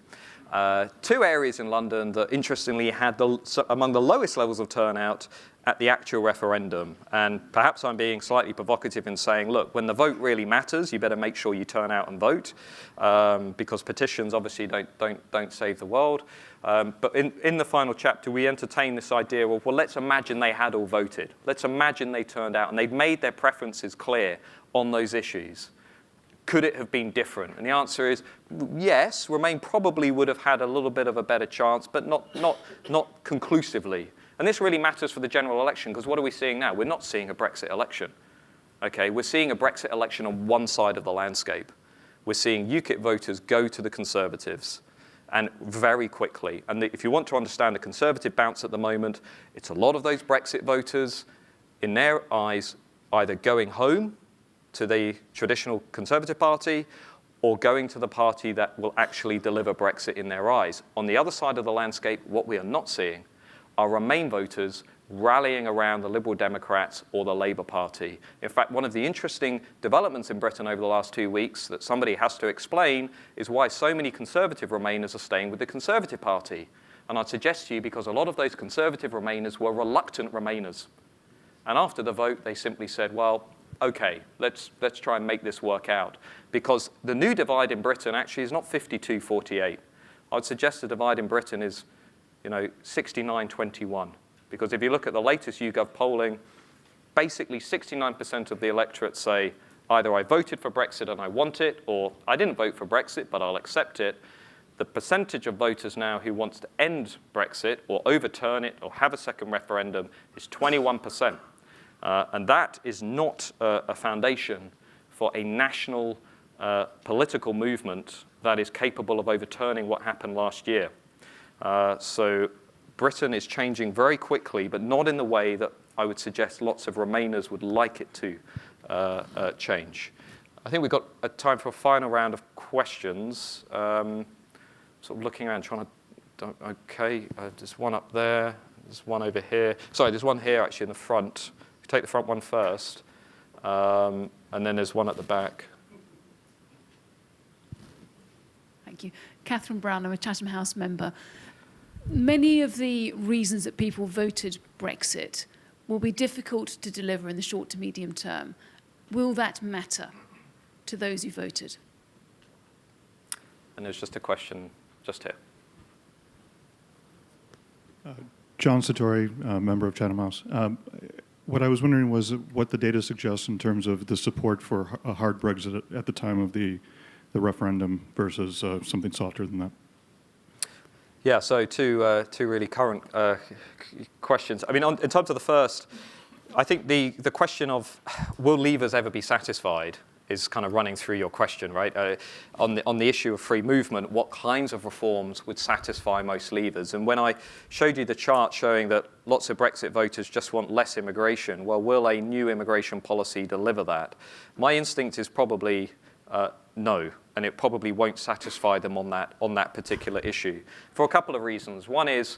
two areas in London that interestingly had among the lowest levels of turnout at the actual referendum. And perhaps I'm being slightly provocative in saying, look, when the vote really matters, you better make sure you turn out and vote, because petitions obviously don't save the world. But in the final chapter, we entertain this idea of, well, let's imagine they had all voted. Let's imagine they turned out and they'd made their preferences clear on those issues. Could it have been different? And the answer is yes. Remain probably would have had a little bit of a better chance, but not conclusively. And this really matters for the general election, because what are we seeing now? We're not seeing a Brexit election. Okay, we're seeing a Brexit election on one side of the landscape. We're seeing UKIP voters go to the Conservatives, and very quickly. And if you want to understand the Conservative bounce at the moment, it's a lot of those Brexit voters, in their eyes, either going home to the traditional Conservative Party or going to the party that will actually deliver Brexit in their eyes. On the other side of the landscape, what we are not seeing are Remain voters rallying around the Liberal Democrats or the Labour Party. In fact, one of the interesting developments in Britain over the last 2 weeks that somebody has to explain is why so many Conservative Remainers are staying with the Conservative Party. And I'd suggest to you, because a lot of those Conservative Remainers were reluctant Remainers. And after the vote, they simply said, well, okay, let's try and make this work out. Because the new divide in Britain actually is not 52-48. I would suggest the divide in Britain is 69-21. Because if you look at the latest YouGov polling, basically 69% of the electorate say either I voted for Brexit and I want it, or I didn't vote for Brexit, but I'll accept it. The percentage of voters now who wants to end Brexit or overturn it or have a second referendum is 21%. And that is not a foundation for a national political movement that is capable of overturning what happened last year. So Britain is changing very quickly, but not in the way that I would suggest lots of Remainers would like it to change. I think we've got time for a final round of questions. Sort of looking around, trying to, okay, there's one up there, there's one over here. Sorry, there's one here actually in the front. Take the front one first, and then there's one at the back. Thank you. Catherine Brown, I'm a Chatham House member. Many of the reasons that people voted Brexit will be difficult to deliver in the short to medium term. Will that matter to those who voted? And there's just a question just here. John Satori, member of Chatham House. What I was wondering was what the data suggests in terms of the support for a hard Brexit at the time of the referendum versus something softer than that. Yeah, so two really current questions. I mean, in terms of the first, I think the question of will Leavers ever be satisfied is kind of running through your question, right? On the issue of free movement, what kinds of reforms would satisfy most Leavers? And when I showed you the chart showing that lots of Brexit voters just want less immigration, well, will a new immigration policy deliver that? My instinct is probably no, and it probably won't satisfy them on that particular issue for a couple of reasons. One is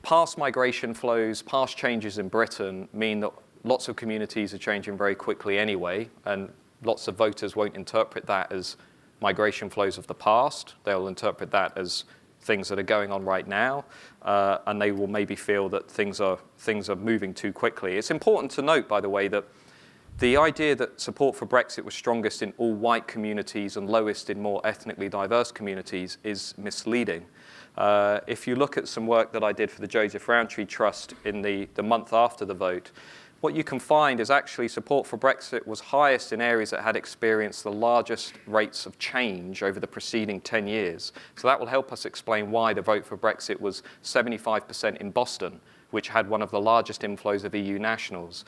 past migration flows, past changes in Britain mean that lots of communities are changing very quickly anyway, and lots of voters won't interpret that as migration flows of the past. They'll interpret that as things that are going on right now, and they will maybe feel that things are moving too quickly. It's important to note, by the way, that the idea that support for Brexit was strongest in all white communities and lowest in more ethnically diverse communities is misleading. If you look at some work that I did for the Joseph Rowntree Trust in the month after the vote, what you can find is actually support for Brexit was highest in areas that had experienced the largest rates of change over the preceding 10 years. So that will help us explain why the vote for Brexit was 75% in Boston, which had one of the largest inflows of EU nationals.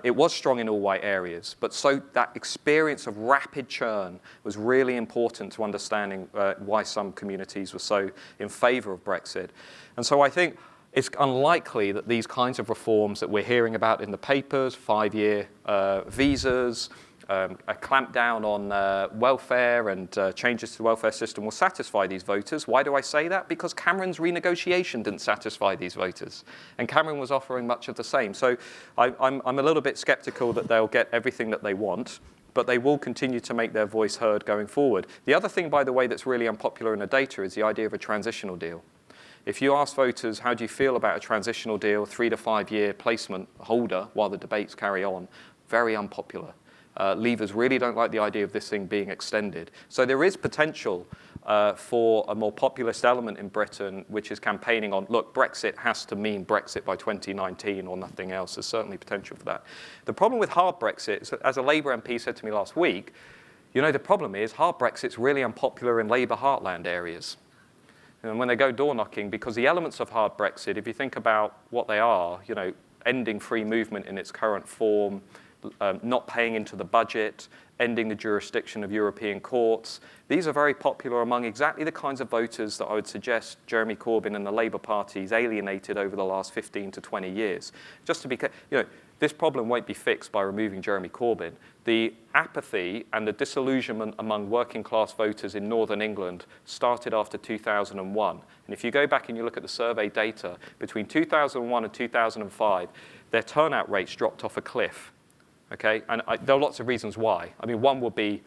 It was strong in all white areas, but so that experience of rapid churn was really important to understanding why some communities were so in favour of Brexit. And so I think it's unlikely that these kinds of reforms that we're hearing about in the papers, 5-year visas, a clampdown on welfare and changes to the welfare system will satisfy these voters. Why do I say that? Because Cameron's renegotiation didn't satisfy these voters. And Cameron was offering much of the same. So I'm a little bit skeptical that they'll get everything that they want, but they will continue to make their voice heard going forward. The other thing, by the way, that's really unpopular in the data is the idea of a transitional deal. If you ask voters, how do you feel about a transitional deal, 3 to 5 year placement holder while the debates carry on, very unpopular. Leavers really don't like the idea of this thing being extended. So there is potential for a more populist element in Britain, which is campaigning on, look, Brexit has to mean Brexit by 2019 or nothing else. There's certainly potential for that. The problem with hard Brexit is that, as a Labour MP said to me last week, the problem is hard Brexit's really unpopular in Labour heartland areas. And when they go door knocking, because the elements of hard Brexit, if you think about what they are, ending free movement in its current form, not paying into the budget, ending the jurisdiction of European courts, these are very popular among exactly the kinds of voters that I would suggest Jeremy Corbyn and the Labour Party's alienated over the last 15 to 20 years. Just to be clear, this problem won't be fixed by removing Jeremy Corbyn. The apathy and the disillusionment among working class voters in Northern England started after 2001. And if you go back and you look at the survey data, between 2001 and 2005, their turnout rates dropped off a cliff. Okay? And there are lots of reasons why. I mean, one would be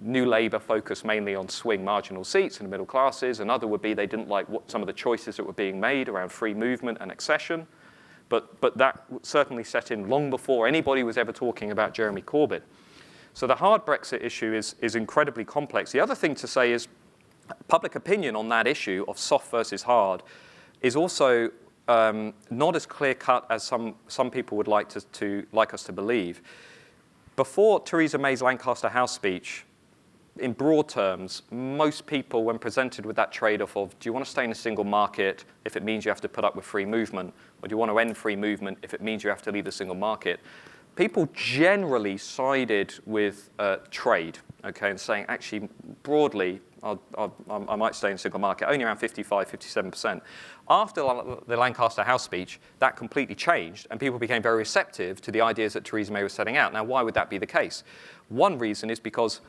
New Labour focused mainly on swing marginal seats in the middle classes. Another would be they didn't like some of the choices that were being made around free movement and accession. But that certainly set in long before anybody was ever talking about Jeremy Corbyn. So the hard Brexit issue is incredibly complex. The other thing to say is public opinion on that issue of soft versus hard is also not as clear-cut as some people would like us to believe. Before Theresa May's Lancaster House speech, in broad terms, most people, when presented with that trade-off of, do you want to stay in a single market if it means you have to put up with free movement, or do you want to end free movement if it means you have to leave the single market, people generally sided with trade, okay, and saying, actually, broadly, I might stay in a single market, only around 55, 57%. After the Lancaster House speech, that completely changed, and people became very receptive to the ideas that Theresa May was setting out. Now, why would that be the case? One reason is because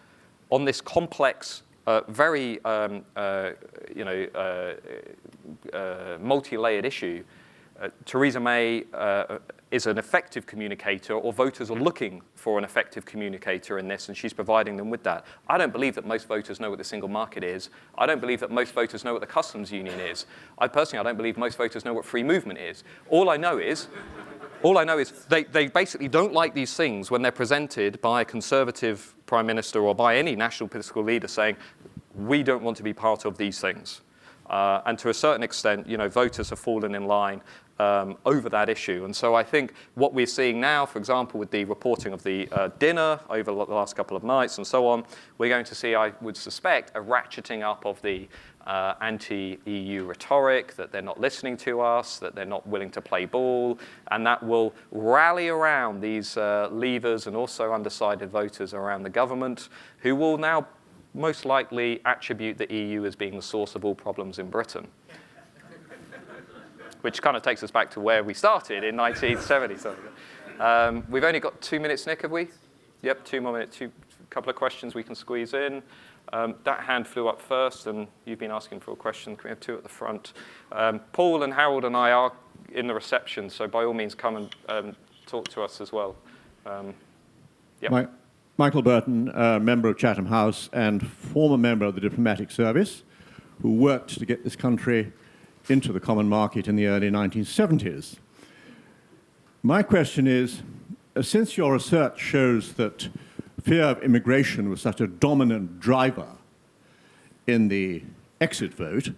on this complex, very multi-layered issue, Theresa May is an effective communicator, or voters are looking for an effective communicator in this, and she's providing them with that. I don't believe that most voters know what the single market is. I don't believe that most voters know what the customs union is. I don't believe most voters know what free movement is. All I know is they basically don't like these things when they're presented by a Conservative Prime Minister or by any national political leader saying, we don't want to be part of these things. And to a certain extent, voters have fallen in line over that issue. And so I think what we're seeing now, for example, with the reporting of the dinner over the last couple of nights and so on, we're going to see, I would suspect, a ratcheting up of the anti-EU rhetoric, that they're not listening to us, that they're not willing to play ball, and that will rally around these leavers and also undecided voters around the government, who will now most likely attribute the EU as being the source of all problems in Britain. Which kind of takes us back to where we started in 1970. We've only got 2 minutes, Nick, have we? Yep, 2 more minutes, a couple of questions we can squeeze in. That hand flew up first, and you've been asking for a question. Can we have 2 at the front? Paul and Harold and I are in the reception, so by all means come and talk to us as well. Yep. Michael Burton, member of Chatham House and former member of the diplomatic service, who worked to get this country into the common market in the early 1970s. My question is, since your research shows that fear of immigration was such a dominant driver in the exit vote,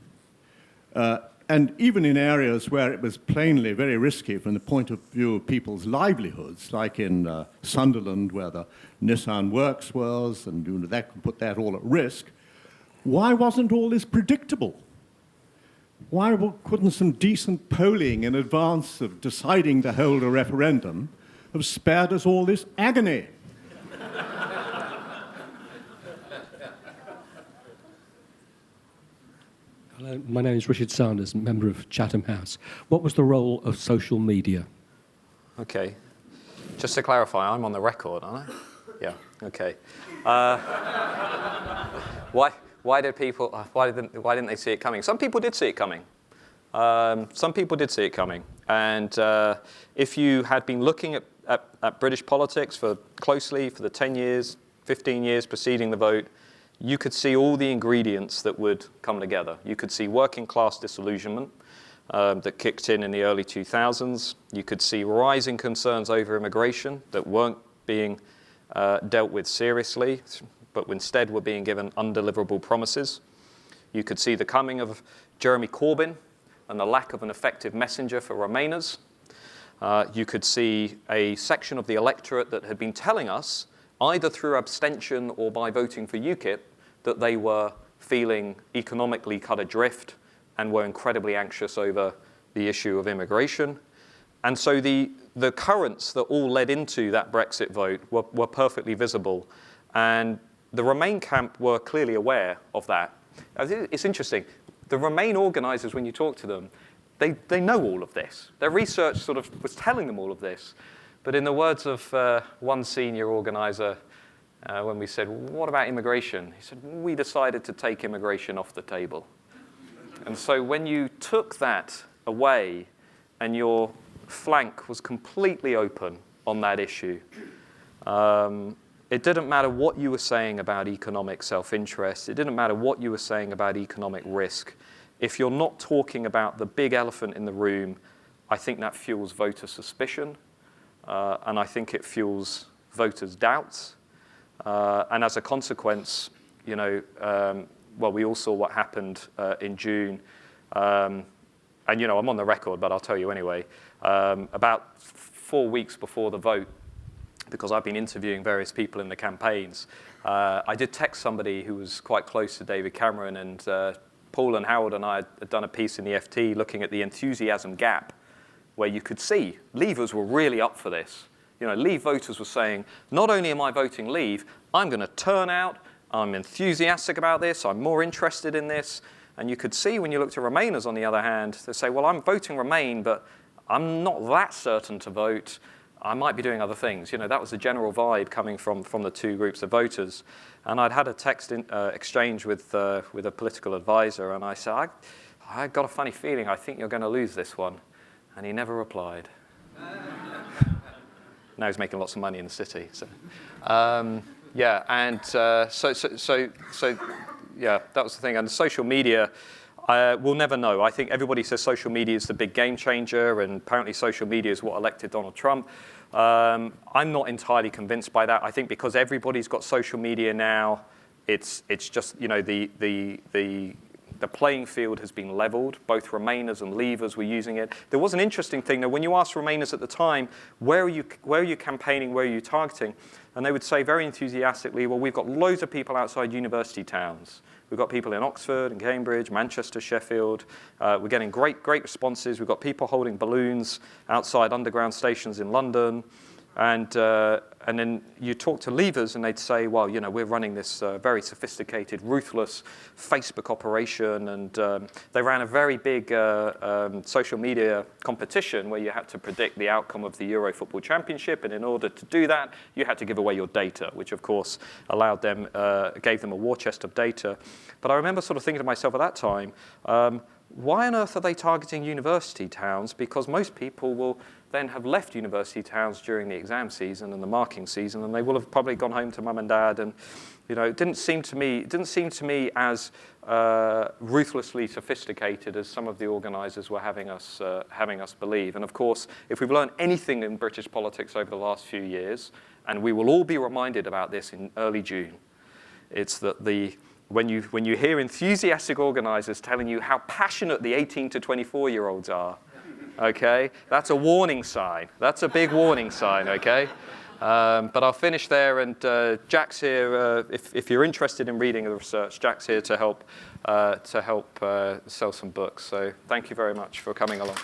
and even in areas where it was plainly very risky from the point of view of people's livelihoods, like in Sunderland, where the Nissan Works was, and that could put that all at risk, why wasn't all this predictable? Why couldn't some decent polling in advance of deciding to hold a referendum have spared us all this agony? Hello, my name is Richard Sanders, member of Chatham House. What was the role of social media? Okay. Just to clarify, I'm on the record, aren't I? Yeah, okay. Why didn't they see it coming? Some people did see it coming. And if you had been looking at British politics closely for the 10 years, 15 years preceding the vote, you could see all the ingredients that would come together. You could see working class disillusionment that kicked in the early 2000s. You could see rising concerns over immigration that weren't being dealt with seriously, but instead were being given undeliverable promises. You could see the coming of Jeremy Corbyn and the lack of an effective messenger for Remainers. You could see a section of the electorate that had been telling us, either through abstention or by voting for UKIP, that they were feeling economically cut adrift and were incredibly anxious over the issue of immigration. And so the currents that all led into that Brexit vote were perfectly visible. And the Remain camp were clearly aware of that. It's interesting. The Remain organisers, when you talk to them, they know all of this. Their research sort of was telling them all of this. But in the words of one senior organizer, when we said, what about immigration? He said, we decided to take immigration off the table. And so when you took that away and your flank was completely open on that issue, it didn't matter what you were saying about economic self-interest. It didn't matter what you were saying about economic risk. If you're not talking about the big elephant in the room, I think that fuels voter suspicion, and I think it fuels voters' doubts. And as a consequence, you know, well, we all saw what happened in June. And, you know, I'm on the record, but I'll tell you anyway. About 4 weeks before the vote, because I've been interviewing various people in the campaigns, I did text somebody who was quite close to David Cameron, and Paul and Howard and I had done a piece in the FT looking at the enthusiasm gap, where you could see Leavers were really up for this. You know, Leave voters were saying, not only am I voting Leave, I'm going to turn out, I'm enthusiastic about this, I'm more interested in this. And you could see when you looked at Remainers, on the other hand, they say, well, I'm voting Remain, but I'm not that certain to vote. I might be doing other things. You know, that was the general vibe coming from the two groups of voters. And I'd had a text exchange with a political advisor, and I said, I got a funny feeling, I think you're going to lose this one. And he never replied. Now he's making lots of money in the city. So, yeah, and so yeah, that was the thing. And social media, we'll never know. I think everybody says social media is the big game changer, and apparently social media is what elected Donald Trump. I'm not entirely convinced by that. I think because everybody's got social media now, it's just, you know, the playing field has been leveled. Both Remainers and Leavers were using it. There was an interesting thing, though. When you asked Remainers at the time, where are you campaigning, where are you targeting? And they would say very enthusiastically, well, we've got loads of people outside university towns. We've got people in Oxford and Cambridge, Manchester, Sheffield. We're getting great responses. We've got people holding balloons outside underground stations in London. And then you talk to Leavers and they'd say, well, you know, we're running this very sophisticated, ruthless Facebook operation. And they ran a very big social media competition where you had to predict the outcome of the Euro Football Championship. And in order to do that, you had to give away your data, which of course allowed them, gave them a war chest of data. But I remember sort of thinking to myself at that time, why on earth are they targeting university towns? Because most people will then have left university towns during the exam season and the marking season, and they will have probably gone home to mum and dad. And you know, it didn't seem to me as ruthlessly sophisticated as some of the organisers were having us believe. And of course, if we've learned anything in British politics over the last few years, and we will all be reminded about this in early June, it's that when you hear enthusiastic organisers telling you how passionate the 18 to 24-year-olds are, okay, that's a warning sign. That's a big warning sign, okay? But I'll finish there, and Jack's here. If you're interested in reading the research, Jack's here to help sell some books. So thank you very much for coming along.